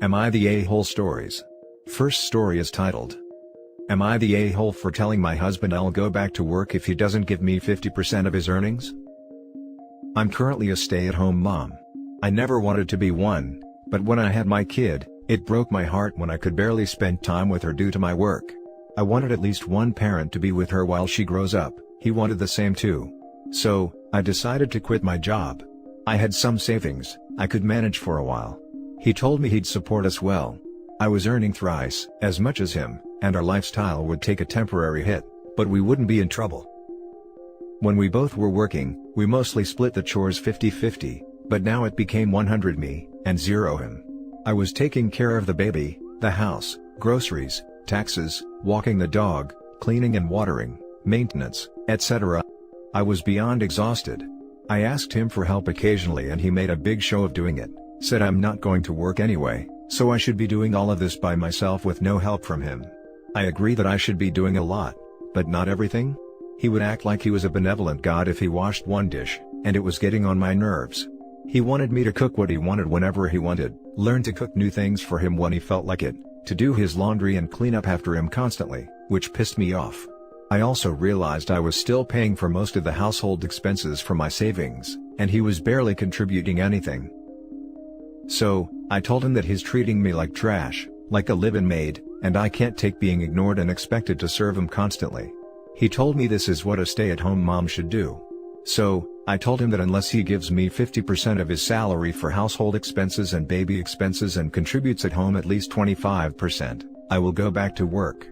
Am I the a-hole stories? First story is titled, Am I the a-hole for telling my husband I'll go back to work if he doesn't give me 50% of his earnings? I'm currently a stay-at-home mom. I never wanted to be one, but when I had my kid, it broke my heart when I could barely spend time with her due to my work. I wanted at least one parent to be with her while she grows up. He wanted the same too. So, I decided to quit my job. I had some savings, I could manage for a while. He told me he'd support us well. I was earning thrice as much as him, and our lifestyle would take a temporary hit, but we wouldn't be in trouble. When we both were working, we mostly split the chores 50-50, but now it became 100 me, and 0 him. I was taking care of the baby, the house, groceries, taxes, walking the dog, cleaning and watering, maintenance, etc. I was beyond exhausted. I asked him for help occasionally and he made a big show of doing it, said I'm not going to work anyway, so I should be doing all of this by myself with no help from him. I agree that I should be doing a lot, but not everything? He would act like he was a benevolent God if he washed one dish, and it was getting on my nerves. He wanted me to cook what he wanted whenever he wanted, learn to cook new things for him when he felt like it, to do his laundry and clean up after him constantly, which pissed me off. I also realized I was still paying for most of the household expenses from my savings, and he was barely contributing anything. So, I told him that he's treating me like trash, like a live-in maid, and I can't take being ignored and expected to serve him constantly. He told me this is what a stay-at-home mom should do. So, I told him that unless he gives me 50% of his salary for household expenses and baby expenses and contributes at home at least 25%, I will go back to work.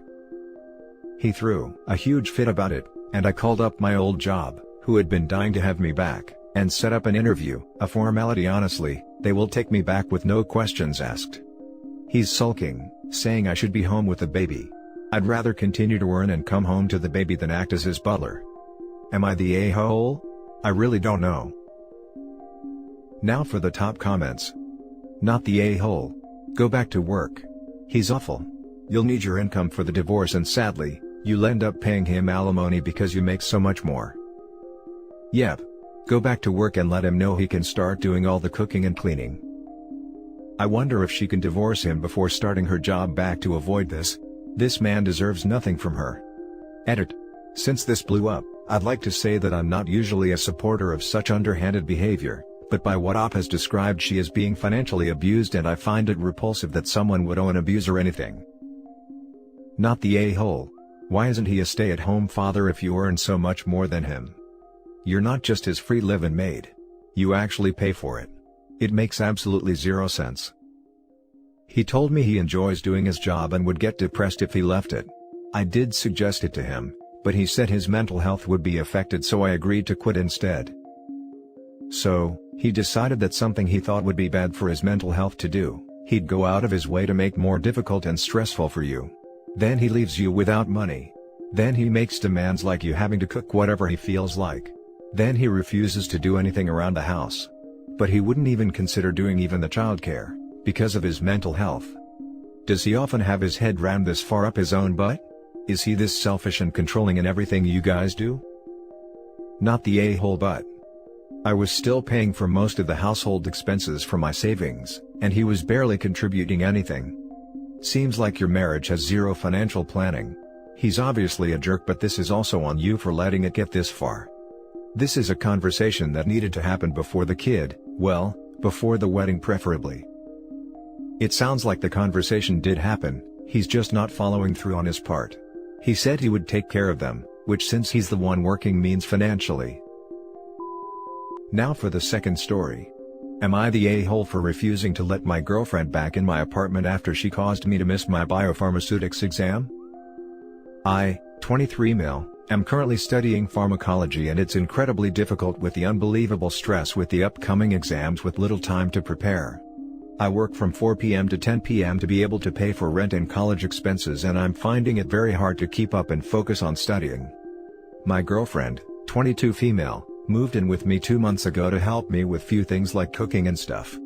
He threw a huge fit about it, and I called up my old job, who had been dying to have me back, and set up an interview, a formality honestly, they will take me back with no questions asked. He's sulking, saying I should be home with the baby. I'd rather continue to earn and come home to the baby than act as his butler. Am I the a-hole? I really don't know. Now for the top comments. Not the a-hole. Go back to work. He's awful. You'll need your income for the divorce and sadly, you'll end up paying him alimony because you make so much more. Yep. Go back to work and let him know he can start doing all the cooking and cleaning. I wonder if she can divorce him before starting her job back to avoid this. This man deserves nothing from her. Edit. Since this blew up, I'd like to say that I'm not usually a supporter of such underhanded behavior, but by what Op has described she is being financially abused and I find it repulsive that someone would owe an abuser anything. Not the a-hole. Why isn't he a stay-at-home father if you earn so much more than him? You're not just his free live-in maid. You actually pay for it. It makes absolutely zero sense. He told me he enjoys doing his job and would get depressed if he left it. I did suggest it to him, but he said his mental health would be affected so I agreed to quit instead. So, he decided that something he thought would be bad for his mental health to do, he'd go out of his way to make more difficult and stressful for you. Then he leaves you without money. Then he makes demands like you having to cook whatever he feels like. Then he refuses to do anything around the house. But he wouldn't even consider doing even the childcare, because of his mental health. Does he often have his head rammed this far up his own butt? Is he this selfish and controlling in everything you guys do? Not the a-hole but. I was still paying for most of the household expenses from my savings, and he was barely contributing anything. Seems like your marriage has zero financial planning. He's obviously a jerk but this is also on you for letting it get this far. This is a conversation that needed to happen before the kid, well, before the wedding preferably. It sounds like the conversation did happen, he's just not following through on his part. He said he would take care of them, which since he's the one working means financially. Now for the second story. Am I the a-hole for refusing to let my girlfriend back in my apartment after she caused me to miss my biopharmaceutics exam? I, 23 male, am currently studying pharmacology and it's incredibly difficult with the unbelievable stress with the upcoming exams with little time to prepare. I work from 4 p.m. to 10 p.m. to be able to pay for rent and college expenses and I'm finding it very hard to keep up and focus on studying. My girlfriend, 22 female, moved in with me 2 months ago to help me with few things like cooking and stuff.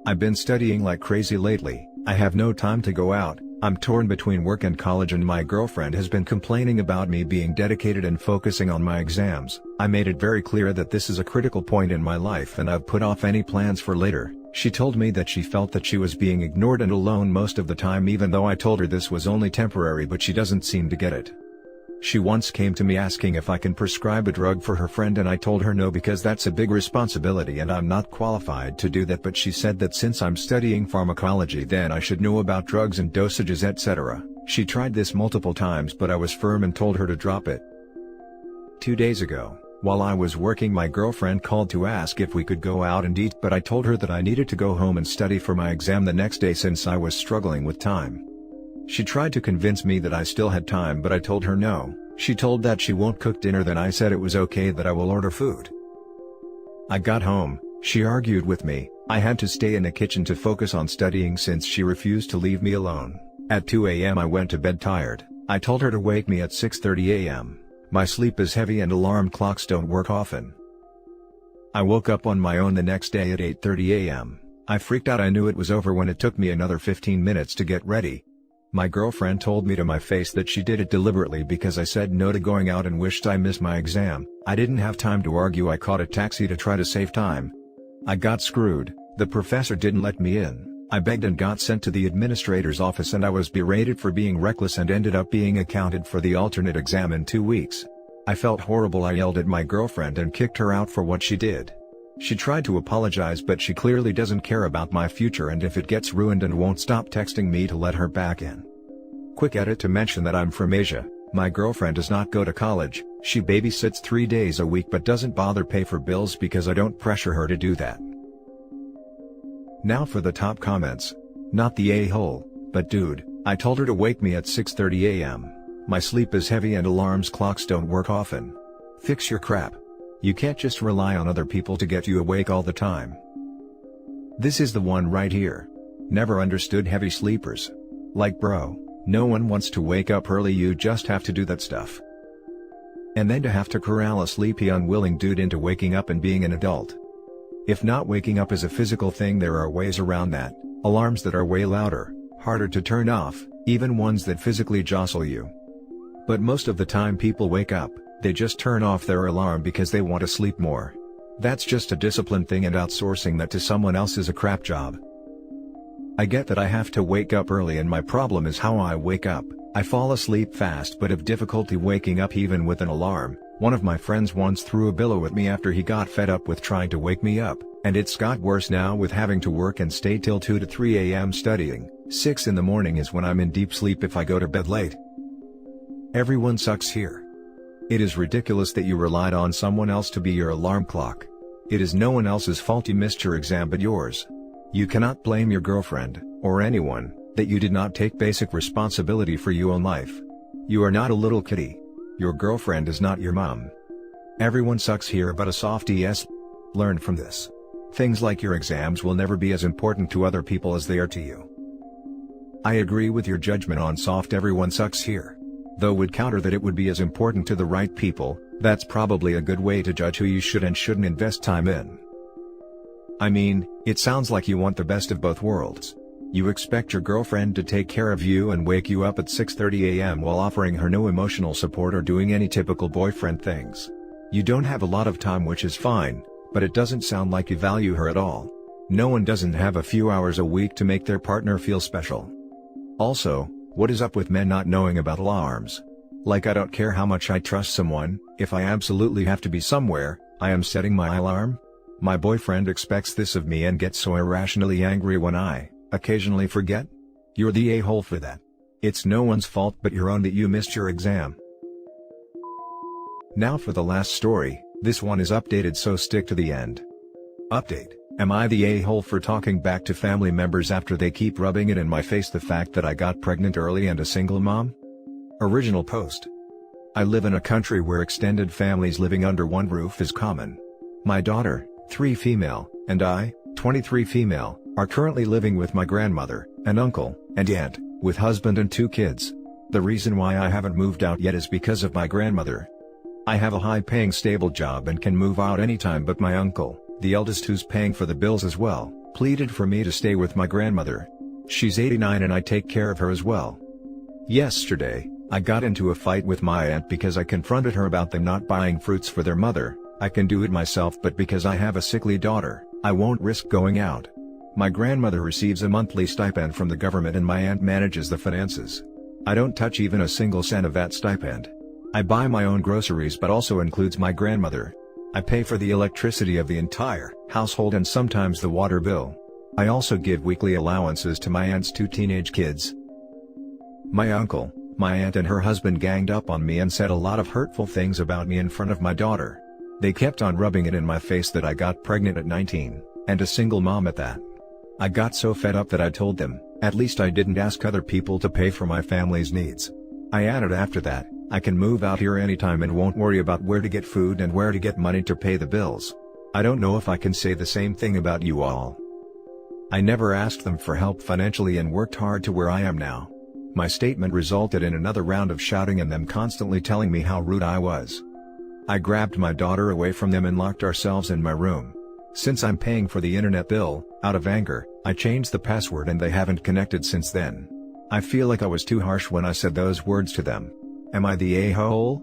I've been studying like crazy lately, I have no time to go out, I'm torn between work and college and my girlfriend has been complaining about me being dedicated and focusing on my exams. I made it very clear that this is a critical point in my life and I've put off any plans for later, She told me that she felt that she was being ignored and alone most of the time, even though I told her this was only temporary, but she doesn't seem to get it. She once came to me asking if I can prescribe a drug for her friend, and I told her no because that's a big responsibility and I'm not qualified to do that, but she said that since I'm studying pharmacology then I should know about drugs and dosages, etc. She tried this multiple times but I was firm and told her to drop it. 2 days ago, while I was working, my girlfriend called to ask if we could go out and eat, but I told her that I needed to go home and study for my exam the next day since I was struggling with time. She tried to convince me that I still had time, but I told her no. She told that she won't cook dinner, then I said it was okay that I will order food. I got home, she argued with me. I had to stay in the kitchen to focus on studying since she refused to leave me alone. At 2 a.m. I went to bed tired. I told her to wake me at 6:30 a.m. My sleep is heavy and alarm clocks don't work often. I woke up on my own the next day at 8:30 a.m. I freaked out. I knew it was over when it took me another 15 minutes to get ready. My girlfriend told me to my face that she did it deliberately because I said no to going out and wished I missed my exam. I didn't have time to argue. I caught a taxi to try to save time. I got screwed. The professor didn't let me in. I begged and got sent to the administrator's office, and I was berated for being reckless and ended up being accounted for the alternate exam in 2 weeks. I felt horrible. I yelled at my girlfriend and kicked her out for what she did. She tried to apologize, but she clearly doesn't care about my future and if it gets ruined, and won't stop texting me to let her back in. Quick edit to mention that I'm from Asia. My girlfriend does not go to college. She babysits 3 days a week but doesn't bother pay for bills because I don't pressure her to do that. Now for the top comments. Not the a-hole, but dude, I told her to wake me at 6:30 a.m. My sleep is heavy and alarms clocks don't work often. Fix your crap. You can't just rely on other people to get you awake all the time. This is the one right here. Never understood heavy sleepers. Like bro, no one wants to wake up early, you just have to do that stuff. And then to have to corral a sleepy unwilling dude into waking up and being an adult. If not waking up is a physical thing, there are ways around that. Alarms that are way louder, harder to turn off, even ones that physically jostle you. But most of the time people wake up, they just turn off their alarm because they want to sleep more. That's just a discipline thing, and outsourcing that to someone else is a crap job. I get that I have to wake up early, and my problem is how I wake up. I fall asleep fast but have difficulty waking up even with an alarm. One of my friends once threw a pillow at me after he got fed up with trying to wake me up, and it's got worse now with having to work and stay till 2 to 3 a.m. studying. 6 in the morning is when I'm in deep sleep if I go to bed late. Everyone sucks here. It is ridiculous that you relied on someone else to be your alarm clock. It is no one else's fault you missed your exam but yours. You cannot blame your girlfriend, or anyone, that you did not take basic responsibility for your own life. You are not a little kitty. Your girlfriend is not your mom. Everyone sucks here but a softie. Yes. Learn from this. Things like your exams will never be as important to other people as they are to you. I agree with your judgment on soft everyone sucks here. Though would counter that it would be as important to the right people. That's probably a good way to judge who you should and shouldn't invest time in. I mean, it sounds like you want the best of both worlds. You expect your girlfriend to take care of you and wake you up at 6:30 a.m. while offering her no emotional support or doing any typical boyfriend things. You don't have a lot of time, which is fine, but it doesn't sound like you value her at all. No one doesn't have a few hours a week to make their partner feel special. Also, what is up with men not knowing about alarms? Like, I don't care how much I trust someone, if I absolutely have to be somewhere, I am setting my alarm? My boyfriend expects this of me and gets so irrationally angry when I occasionally forget? You're the a-hole for that. It's no one's fault but your own that you missed your exam. Now for the last story. This one is updated, so stick to the end. Update: am I the a-hole for talking back to family members after they keep rubbing it in my face the fact that I got pregnant early and a single mom? Original post. I live in a country where extended families living under one roof is common. My daughter, 3 female, and I, 23 female, are currently living with my grandmother, an uncle, and aunt, with husband and 2 kids. The reason why I haven't moved out yet is because of my grandmother. I have a high-paying stable job and can move out anytime, but my uncle, the eldest who's paying for the bills as well, pleaded for me to stay with my grandmother. She's 89 and I take care of her as well. Yesterday, I got into a fight with my aunt because I confronted her about them not buying fruits for their mother. I can do it myself, but because I have a sickly daughter, I won't risk going out. My grandmother receives a monthly stipend from the government and my aunt manages the finances. I don't touch even a single cent of that stipend. I buy my own groceries but also includes my grandmother. I pay for the electricity of the entire household and sometimes the water bill. I also give weekly allowances to my aunt's 2 teenage kids. My uncle, my aunt and her husband ganged up on me and said a lot of hurtful things about me in front of my daughter. They kept on rubbing it in my face that I got pregnant at 19, and a single mom at that. I got so fed up that I told them, at least I didn't ask other people to pay for my family's needs. I added after that, I can move out here anytime and won't worry about where to get food and where to get money to pay the bills. I don't know if I can say the same thing about you all. I never asked them for help financially and worked hard to where I am now. My statement resulted in another round of shouting and them constantly telling me how rude I was. I grabbed my daughter away from them and locked ourselves in my room. Since I'm paying for the internet bill, out of anger, I changed the password and they haven't connected since then. I feel like I was too harsh when I said those words to them. Am I the a-hole?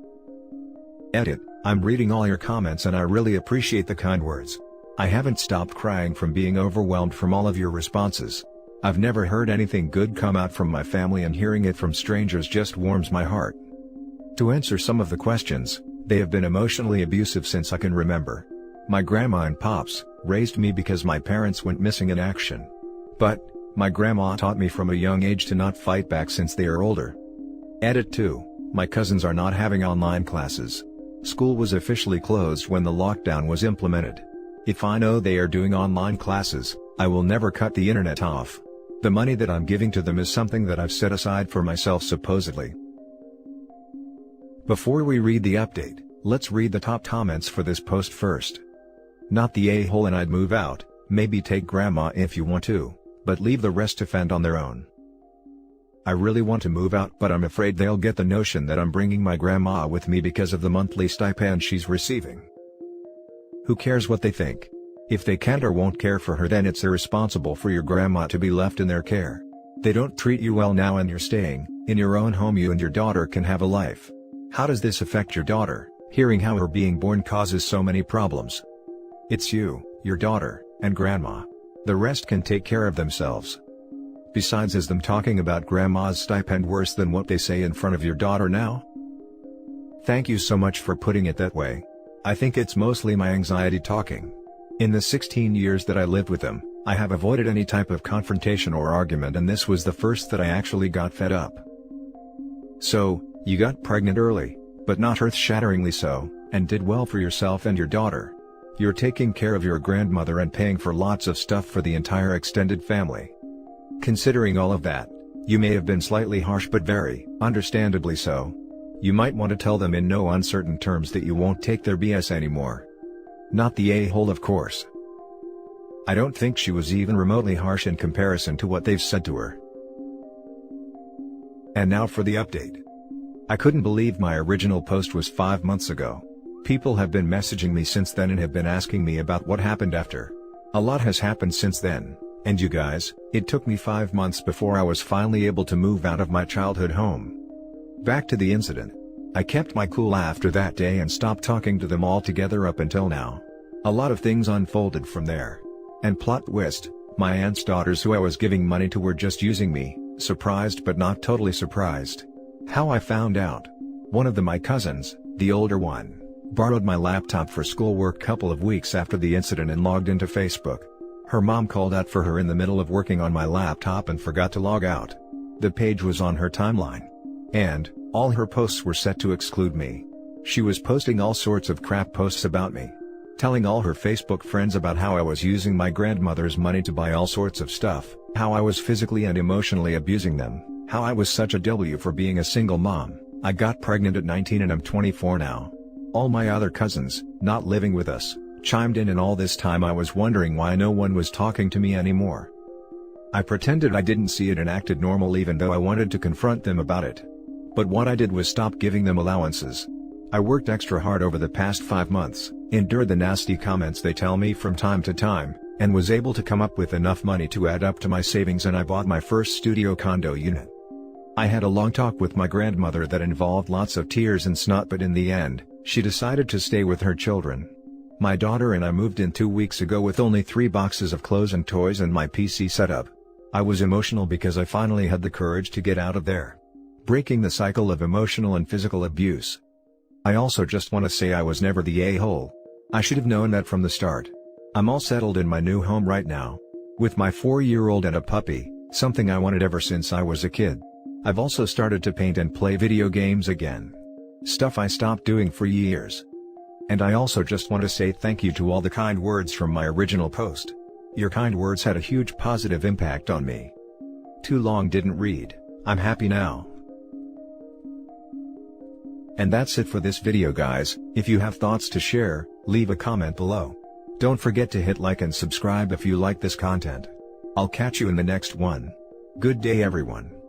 Edit, I'm reading all your comments and I really appreciate the kind words. I haven't stopped crying from being overwhelmed from all of your responses. I've never heard anything good come out from my family and hearing it from strangers just warms my heart. To answer some of the questions, they have been emotionally abusive since I can remember. My grandma and pops raised me because my parents went missing in action. But my grandma taught me from a young age to not fight back since they are older. Edit 2, my cousins are not having online classes. School was officially closed when the lockdown was implemented. If I know they are doing online classes, I will never cut the internet off. The money that I'm giving to them is something that I've set aside for myself supposedly. Before we read the update, let's read the top comments for this post first. Not the a-hole and I'd move out, maybe take grandma if you want to, but leave the rest to fend on their own. I really want to move out but I'm afraid they'll get the notion that I'm bringing my grandma with me because of the monthly stipend she's receiving. Who cares what they think? If they can't or won't care for her then it's irresponsible for your grandma to be left in their care. They don't treat you well now and you're staying in your own home. You and your daughter can have a life. How does this affect your daughter, hearing how her being born causes so many problems? It's you, your daughter, and grandma. The rest can take care of themselves. Besides, is them talking about grandma's stipend worse than what they say in front of your daughter now? Thank you so much for putting it that way. I think it's mostly my anxiety talking. In the 16 years that I lived with them, I have avoided any type of confrontation or argument and this was the first that I actually got fed up. So, you got pregnant early, but not earth-shatteringly so, and did well for yourself and your daughter. You're taking care of your grandmother and paying for lots of stuff for the entire extended family. Considering all of that, you may have been slightly harsh but very, understandably so. You might want to tell them in no uncertain terms that you won't take their BS anymore. Not the a-hole, of course. I don't think she was even remotely harsh in comparison to what they've said to her. And now for the update. I couldn't believe my original post was 5 months ago. People have been messaging me since then and have been asking me about what happened after. A lot has happened since then, and you guys, it took me 5 months before I was finally able to move out of my childhood home. Back to the incident. I kept my cool after that day and stopped talking to them altogether up until now. A lot of things unfolded from there. And plot twist, my aunt's daughters who I was giving money to were just using me, surprised but not totally surprised. How I found out. One of my cousins, the older one, borrowed my laptop for schoolwork couple of weeks after the incident and logged into Facebook. Her mom called out for her in the middle of working on my laptop and forgot to log out. The page was on her timeline. And all her posts were set to exclude me. She was posting all sorts of crap posts about me. Telling all her Facebook friends about how I was using my grandmother's money to buy all sorts of stuff, how I was physically and emotionally abusing them, how I was such a W for being a single mom. I got pregnant at 19 and I'm 24 now. All my other cousins, not living with us, chimed in and all this time I was wondering why no one was talking to me anymore. I pretended I didn't see it and acted normal even though I wanted to confront them about it. But what I did was stop giving them allowances. I worked extra hard over the past 5 months, endured the nasty comments they tell me from time to time, and was able to come up with enough money to add up to my savings and I bought my first studio condo unit. I had a long talk with my grandmother that involved lots of tears and snot but in the end, she decided to stay with her children. My daughter and I moved in 2 weeks ago with only 3 boxes of clothes and toys and my PC setup. I was emotional because I finally had the courage to get out of there, breaking the cycle of emotional and physical abuse. I also just want to say I was never the a-hole. I should have known that from the start. I'm all settled in my new home right now, with my 4-year-old and a puppy, something I wanted ever since I was a kid. I've also started to paint and play video games again. Stuff I stopped doing for years. And I also just want to say thank you to all the kind words from my original post. Your kind words had a huge positive impact on me. Too long didn't read. I'm happy now. And that's it for this video, guys. If you have thoughts to share, leave a comment below. Don't forget to hit like and subscribe if you like this content. I'll catch you in the next one. Good day, everyone.